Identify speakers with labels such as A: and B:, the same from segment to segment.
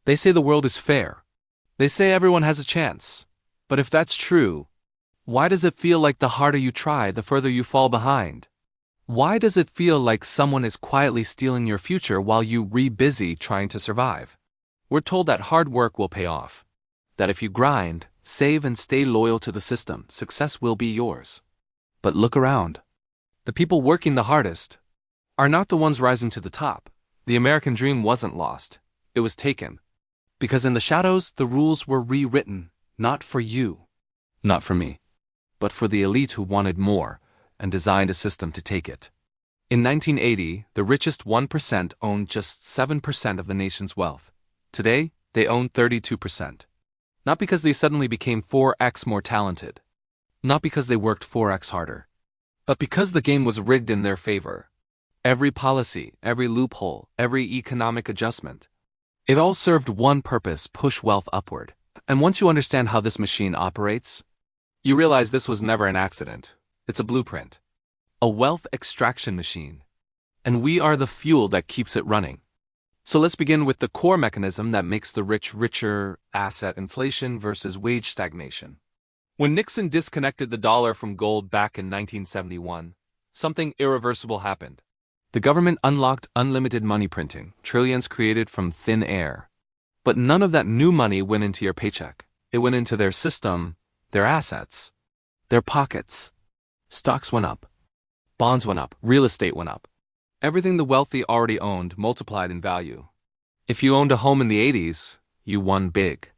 A: They say the world is fair. They say everyone has a chance. But if that's true, why does it feel like the harder you try, the further you fall behind? Why does it feel like someone is quietly stealing your future while you busy trying to survive? We're told that hard work will pay off. That if you grind, save and stay loyal to the system, success will be yours. But look around. The people working the hardest are not the ones rising to the top. The American dream wasn't lost. It was taken. Because in the shadows, the rules were rewritten, not for you, not for me, but for the elite who wanted more and designed a system to take it. In 1980, the richest 1% owned just 7% of the nation's wealth. Today, they own 32%. Not because they suddenly became 4x more talented, not because they worked 4x harder, but because the game was rigged in their favor. Every policy, every loophole, every economic adjustment, it all served one purpose: push wealth upward. And once you understand how this machine operates, you realize this was never an accident. It's a blueprint. A wealth extraction machine. And we are the fuel that keeps it running. So let's begin with the core mechanism that makes the rich richer: asset inflation versus wage stagnation. When Nixon disconnected the dollar from gold back in 1971, something irreversible happened. The government unlocked unlimited money printing, trillions created from thin air. But none of that new money went into your paycheck. It went into their system, their assets, their pockets. Stocks went up. Bonds went up. Real estate went up. Everything the wealthy already owned multiplied in value. If you owned a home in the 80s, you won big.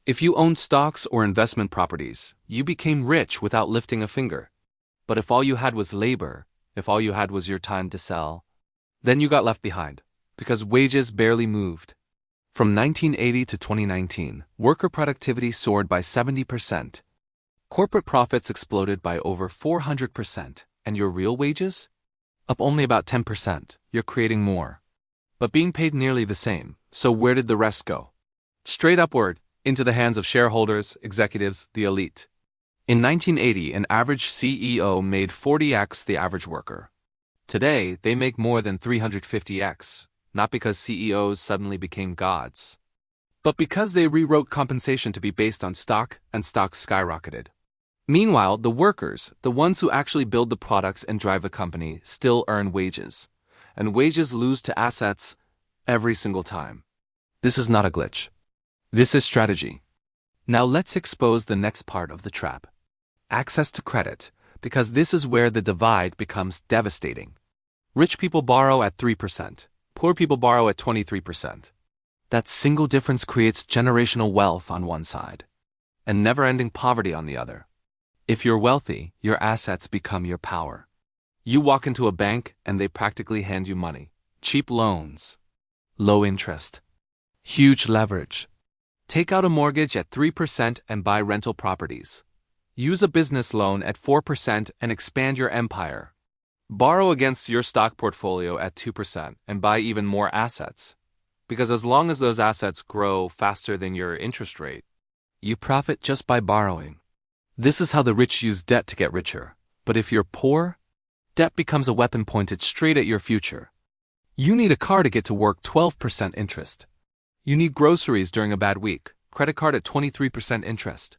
A: If you owned stocks or investment properties, you became rich without lifting a finger. But if all you had was labor, if all you had was your time to sell, then you got left behind, because wages barely moved. From 1980 to 2019, worker productivity soared by 70%. Corporate profits exploded by over 400%, and your real wages? Up only about 10%. You're creating more, but being paid nearly the same. So where did the rest go? Straight upward, into the hands of shareholders, executives, the elite. In 1980, an average CEO made 40x the average worker. Today, they make more than 350x, not because CEOs suddenly became gods, but because they rewrote compensation to be based on stock, and stocks skyrocketed. Meanwhile, the workers, the ones who actually build the products and drive the company, still earn wages, and wages lose to assets every single time. This is not a glitch. This is strategy. Now let's expose the next part of the trap. Access to credit, because this is where the divide becomes devastating. Rich people borrow at 3%, poor people borrow at 23%. That single difference creates generational wealth on one side, and never-ending poverty on the other. If you're wealthy, your assets become your power. You walk into a bank and they practically hand you money. Cheap loans, low interest, huge leverage. Take out a mortgage at 3% and buy rental properties. Use a business loan at 4% and expand your empire. Borrow against your stock portfolio at 2% and buy even more assets. Because as long as those assets grow faster than your interest rate, you profit just by borrowing. This is how the rich use debt to get richer. But if you're poor, debt becomes a weapon pointed straight at your future. You need a car to get to work, 12% interest. You need groceries during a bad week, credit card at 23% interest.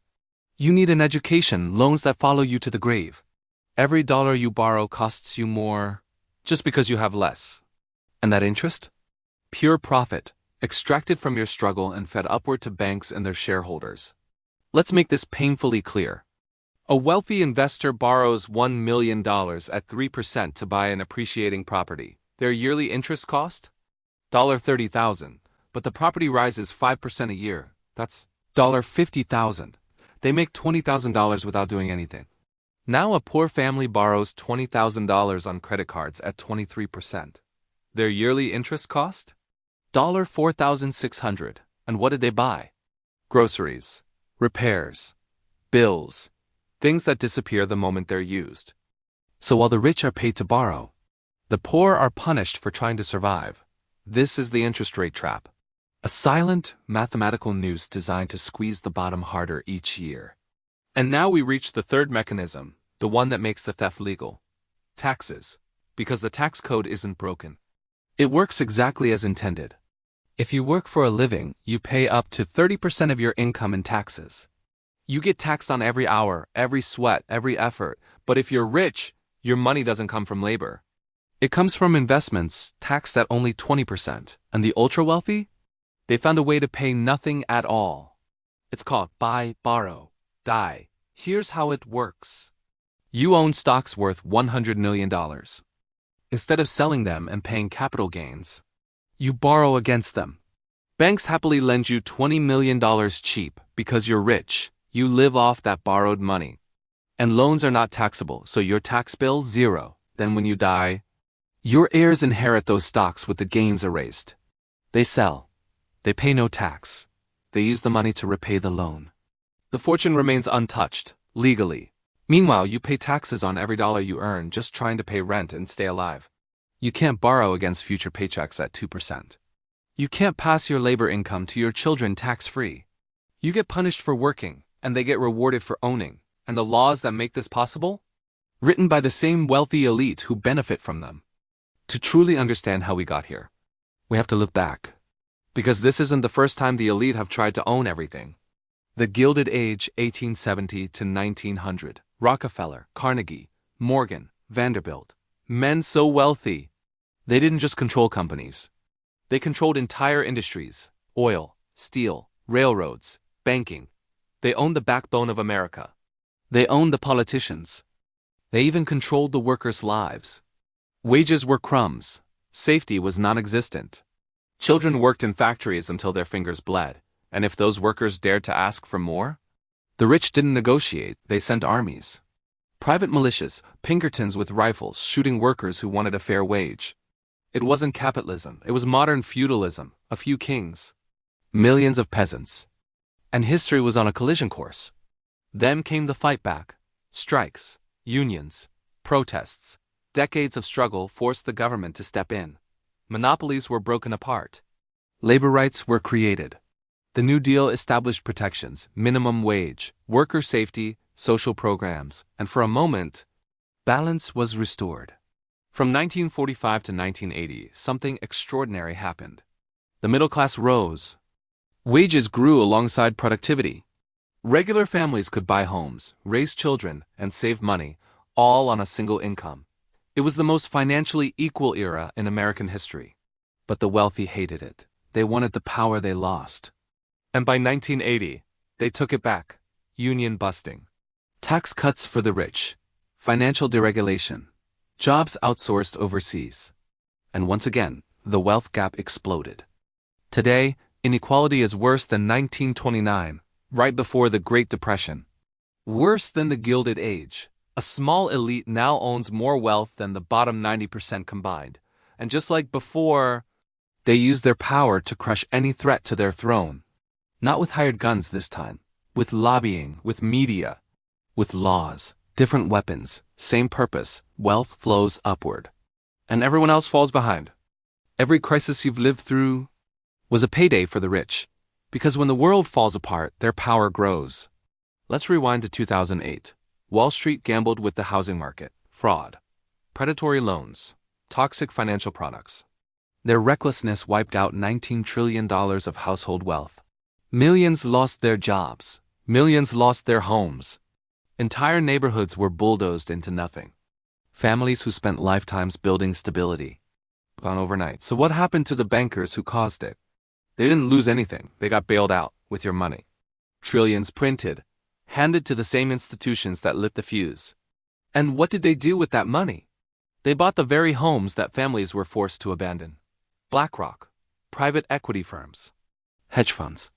A: You need an education, loans that follow you to the grave. Every dollar you borrow costs you more just because you have less. And that interest? Pure profit, extracted from your struggle and fed upward to banks and their shareholders. Let's make this painfully clear. A wealthy investor borrows $1 million at 3% to buy an appreciating property. Their yearly interest cost? $30,000. But the property rises 5% a year. That's $50,000. They make $20,000 without doing anything. Now a poor family borrows $20,000 on credit cards at 23%. Their yearly interest cost? $4,600. And what did they buy? Groceries, repairs, bills, things that disappear the moment they're used. So while the rich are paid to borrow, the poor are punished for trying to survive. This is the interest rate trap. A silent, mathematical noose designed to squeeze the bottom harder each year. And now we reach the third mechanism, the one that makes the theft legal. Taxes. Because the tax code isn't broken. It works exactly as intended. If you work for a living, you pay up to 30% of your income in taxes. You get taxed on every hour, every sweat, every effort. But if you're rich, your money doesn't come from labor. It comes from investments, taxed at only 20%. And the ultra-wealthy? They found a way to pay nothing at all. It's called buy, borrow, die. Here's how it works. You own stocks worth $100 million. Instead of selling them and paying capital gains, you borrow against them. Banks happily lend you $20 million cheap because you're rich. You live off that borrowed money. And loans are not taxable, so your tax bill, zero. Then when you die, your heirs inherit those stocks with the gains erased. They sell. They pay no tax. They use the money to repay the loan. The fortune remains untouched, legally. Meanwhile, you pay taxes on every dollar you earn just trying to pay rent and stay alive. You can't borrow against future paychecks at 2%. You can't pass your labor income to your children tax-free. You get punished for working, and they get rewarded for owning. And the laws that make this possible? Written by the same wealthy elite who benefit from them. To truly understand how we got here, we have to look back. Because this isn't the first time the elite have tried to own everything. The Gilded Age, 1870 to 1900. Rockefeller, Carnegie, Morgan, Vanderbilt. Men so wealthy. They didn't just control companies. They controlled entire industries. Oil, steel, railroads, banking. They owned the backbone of America. They owned the politicians. They even controlled the workers' lives. Wages were crumbs. Safety was non-existent. Children worked in factories until their fingers bled, and if those workers dared to ask for more, the rich didn't negotiate, they sent armies. Private militias, Pinkertons with rifles, shooting workers who wanted a fair wage. It wasn't capitalism, it was modern feudalism, a few kings, millions of peasants. And history was on a collision course. Then came the fight back. Strikes, unions, protests. Decades of struggle forced the government to step in. Monopolies were broken apart. Labor rights were created. The New Deal established protections, minimum wage, worker safety, social programs, and for a moment, balance was restored. From 1945 to 1980, something extraordinary happened. The middle class rose. Wages grew alongside productivity. Regular families could buy homes, raise children, and save money, all on a single income. It was the most financially equal era in American history. But the wealthy hated it. They wanted the power they lost. And by 1980, they took it back. Union busting. Tax cuts for the rich. Financial deregulation. Jobs outsourced overseas. And once again, the wealth gap exploded. Today, inequality is worse than 1929, right before the Great Depression. Worse than the Gilded Age. A small elite now owns more wealth than the bottom 90% combined. And just like before, they use their power to crush any threat to their throne. Not with hired guns this time. With lobbying, with media, with laws, different weapons, same purpose, wealth flows upward. And everyone else falls behind. Every crisis you've lived through was a payday for the rich. Because when the world falls apart, their power grows. Let's rewind to 2008. Wall Street gambled with the housing market, fraud, predatory loans, toxic financial products. Their recklessness wiped out $19 trillion of household wealth. Millions lost their jobs. Millions lost their homes. Entire neighborhoods were bulldozed into nothing. Families who spent lifetimes building stability gone overnight. So what happened to the bankers who caused it? They didn't lose anything. They got bailed out with your money. Trillions printed, handed to the same institutions that lit the fuse. And what did they do with that money? They bought the very homes that families were forced to abandon. BlackRock, private equity firms, hedge funds.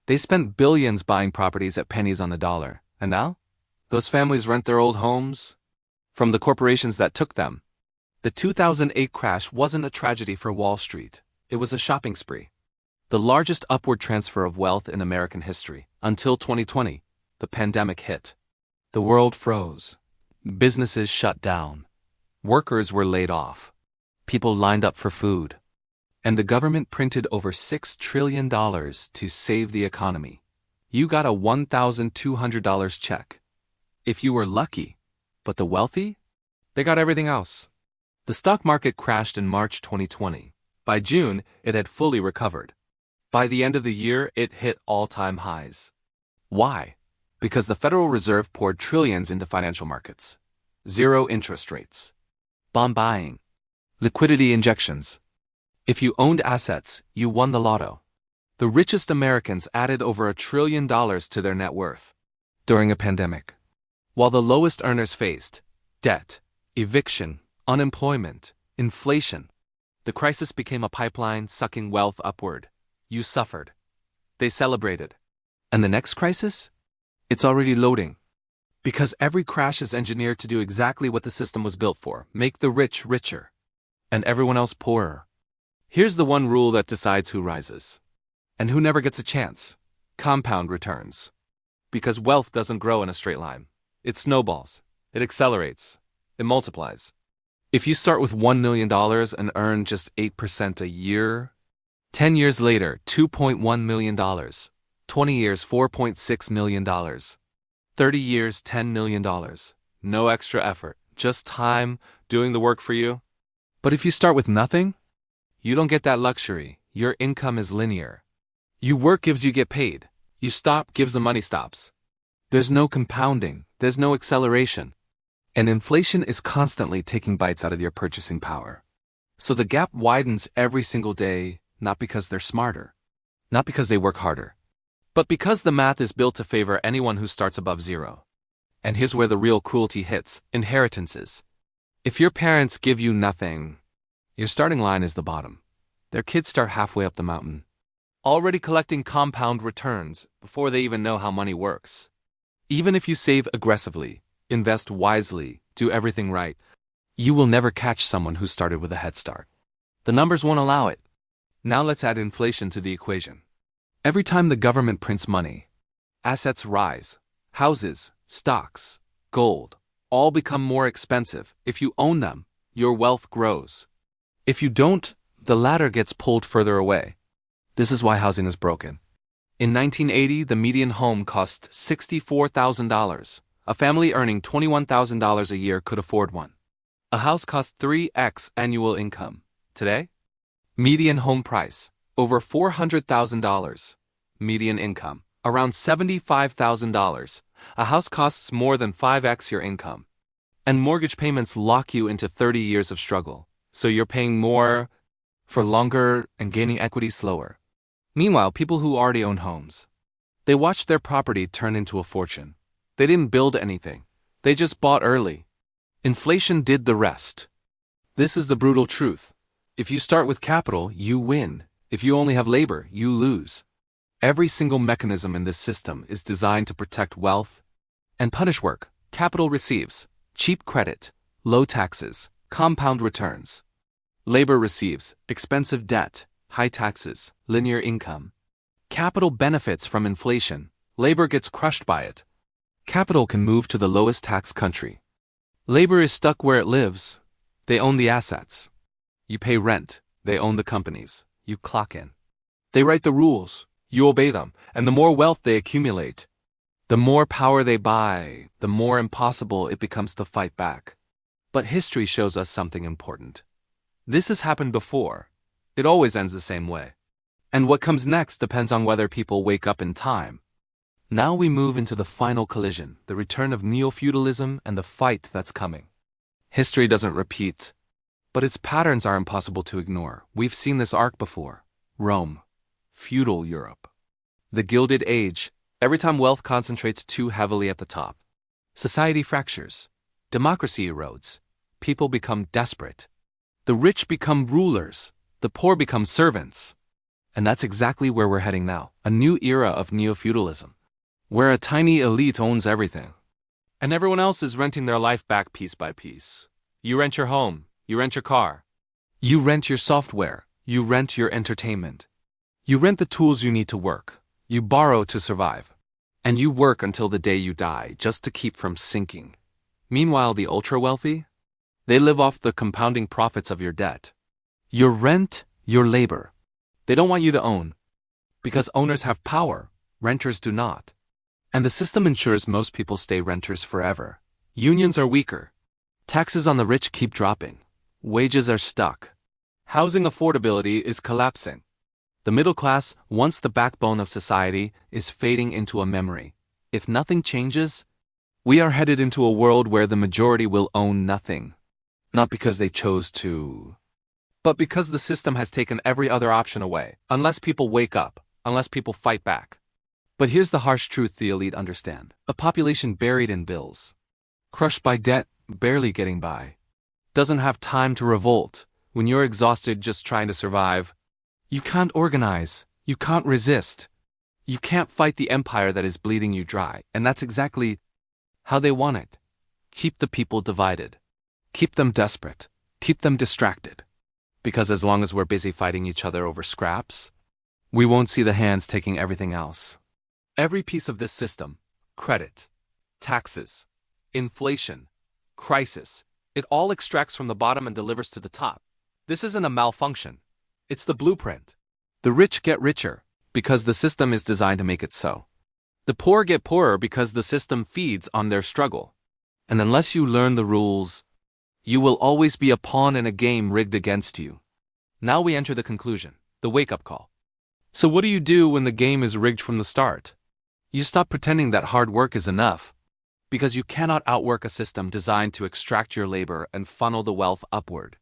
A: They spent billions buying properties at pennies on the dollar. And now? Those families rent their old homes from the corporations that took them. The 2008 crash wasn't a tragedy for Wall Street. It was a shopping spree. The largest upward transfer of wealth in American history. Until 2020, the pandemic hit. The world froze. Businesses shut down. Workers were laid off. People lined up for food. And the government printed over $6 trillion to save the economy. You got a $1,200 check. If you were lucky. But the wealthy? They got everything else. The stock market crashed in March 2020. By June, it had fully recovered. By the end of the year, it hit all-time highs. Why? Because the Federal Reserve poured trillions into financial markets. Zero interest rates. Bond buying. Liquidity injections. If you owned assets, you won the lotto. The richest Americans added over $1 trillion to their net worth during a pandemic, while the lowest earners faced debt, eviction, unemployment, inflation. The crisis became a pipeline sucking wealth upward. You suffered. They celebrated. And the next crisis? It's already loading. Because every crash is engineered to do exactly what the system was built for, make the rich richer, and everyone else poorer. Here's the one rule that decides who rises, and who never gets a chance: compound returns. Because wealth doesn't grow in a straight line. It snowballs. It accelerates. It multiplies. If you start with $1 million and earn just 8% a year, 10 years later, $2.1 million. 20 years, $4.6 million. 30 years, $10 million. No extra effort, just time doing the work for you. But if you start with nothing, you don't get that luxury. Your income is linear. You work gives you get paid. You stop gives the money stops. There's no compounding. There's no acceleration. And inflation is constantly taking bites out of your purchasing power. So the gap widens every single day, not because they're smarter, not because they work harder, but because the math is built to favor anyone who starts above zero. And here's where the real cruelty hits: inheritances. If your parents give you nothing, your starting line is the bottom. Their kids start halfway up the mountain, already collecting compound returns before they even know how money works. Even if you save aggressively, invest wisely, do everything right, you will never catch someone who started with a head start. The numbers won't allow it. Now let's add inflation to the equation. Every time the government prints money, assets rise. Houses, stocks, gold, all become more expensive. If you own them, your wealth grows. If you don't, the latter gets pulled further away. This is why housing is broken. In 1980, the median home cost $64,000. A family earning $21,000 a year could afford one. A house cost 3x annual income. Today? Median home price, over $400,000. Median income, around $75,000. A house costs more than 5x your income. And mortgage payments lock you into 30 years of struggle, so you're paying more for longer and gaining equity slower. Meanwhile, people who already own homes, they watched their property turn into a fortune. They didn't build anything. They just bought early. Inflation did the rest. This is the brutal truth. If you start with capital, you win. If you only have labor, you lose. Every single mechanism in this system is designed to protect wealth and punish work. Capital receives cheap credit, low taxes, compound returns. Labor receives expensive debt, high taxes, linear income. Capital benefits from inflation. Labor gets crushed by it. Capital can move to the lowest tax country. Labor is stuck where it lives. They own the assets. You pay rent. They own the companies. You clock in. They write the rules. You obey them. And the more wealth they accumulate, the more power they buy, the more impossible it becomes to fight back. But history shows us something important. This has happened before. It always ends the same way. And what comes next depends on whether people wake up in time. Now we move into the final collision, the return of neo-feudalism and the fight that's coming. History doesn't repeat, but its patterns are impossible to ignore. We've seen this arc before. Rome, feudal Europe. The Gilded Age, every time wealth concentrates too heavily at the top. Society fractures. Democracy erodes. People become desperate. The rich become rulers. The poor become servants. And that's exactly where we're heading now. A new era of neo-feudalism, where a tiny elite owns everything, and everyone else is renting their life back piece by piece. You rent your home. You rent your car. You rent your software. You rent your entertainment. You rent the tools you need to work. You borrow to survive. And you work until the day you die just to keep from sinking. Meanwhile, the ultra-wealthy, they live off the compounding profits of your debt. Your rent, your labor. They don't want you to own. Because owners have power, renters do not. And the system ensures most people stay renters forever. Unions are weaker. Taxes on the rich keep dropping. Wages are stuck. Housing affordability is collapsing. The middle class, once the backbone of society, is fading into a memory. If nothing changes, we are headed into a world where the majority will own nothing. Not because they chose to, but because the system has taken every other option away, unless people wake up, unless people fight back. But here's the harsh truth the elite understand. A population buried in bills, crushed by debt, barely getting by, doesn't have time to revolt. When you're exhausted just trying to survive, you can't organize, you can't resist, you can't fight the empire that is bleeding you dry, and that's exactly how they want it. Keep the people divided. Keep them desperate. Keep them distracted. Because as long as we're busy fighting each other over scraps, we won't see the hands taking everything else. Every piece of this system, credit, taxes, inflation, crisis, it all extracts from the bottom and delivers to the top. This isn't a malfunction. It's the blueprint. The rich get richer because the system is designed to make it so. The poor get poorer because the system feeds on their struggle. And unless you learn the rules, you will always be a pawn in a game rigged against you. Now we enter the conclusion, the wake-up call. So what do you do when the game is rigged from the start? You stop pretending that hard work is enough, because you cannot outwork a system designed to extract your labor and funnel the wealth upward.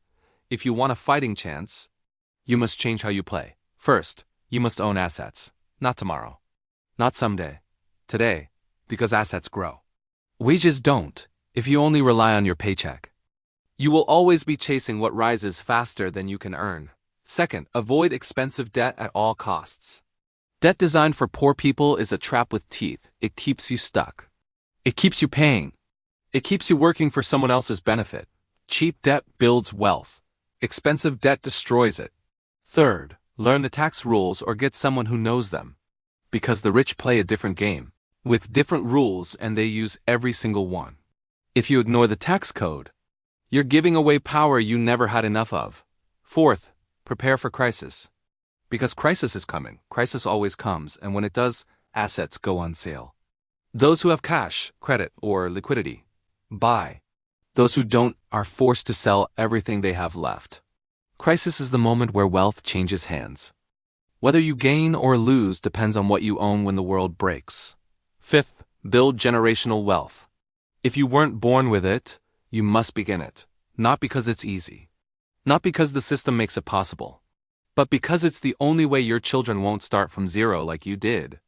A: If you want a fighting chance, you must change how you play. First, you must own assets. Not tomorrow. Not someday. Today. Because assets grow. Wages don't, if you only rely on your paycheck. You will always be chasing what rises faster than you can earn. Second, avoid expensive debt at all costs. Debt designed for poor people is a trap with teeth. It keeps you stuck. It keeps you paying. It keeps you working for someone else's benefit. Cheap debt builds wealth. Expensive debt destroys it. Third, learn the tax rules or get someone who knows them. Because the rich play a different game, with different rules, and they use every single one. If you ignore the tax code, you're giving away power you never had enough of. Fourth, prepare for crisis. Because crisis is coming. Crisis always comes, and when it does, assets go on sale. Those who have cash, credit, or liquidity, buy. Those who don't are forced to sell everything they have left. Crisis is the moment where wealth changes hands. Whether you gain or lose depends on what you own when the world breaks. Fifth, build generational wealth. If you weren't born with it, you must begin it. Not because it's easy. Not because the system makes it possible. But because it's the only way your children won't start from zero like you did.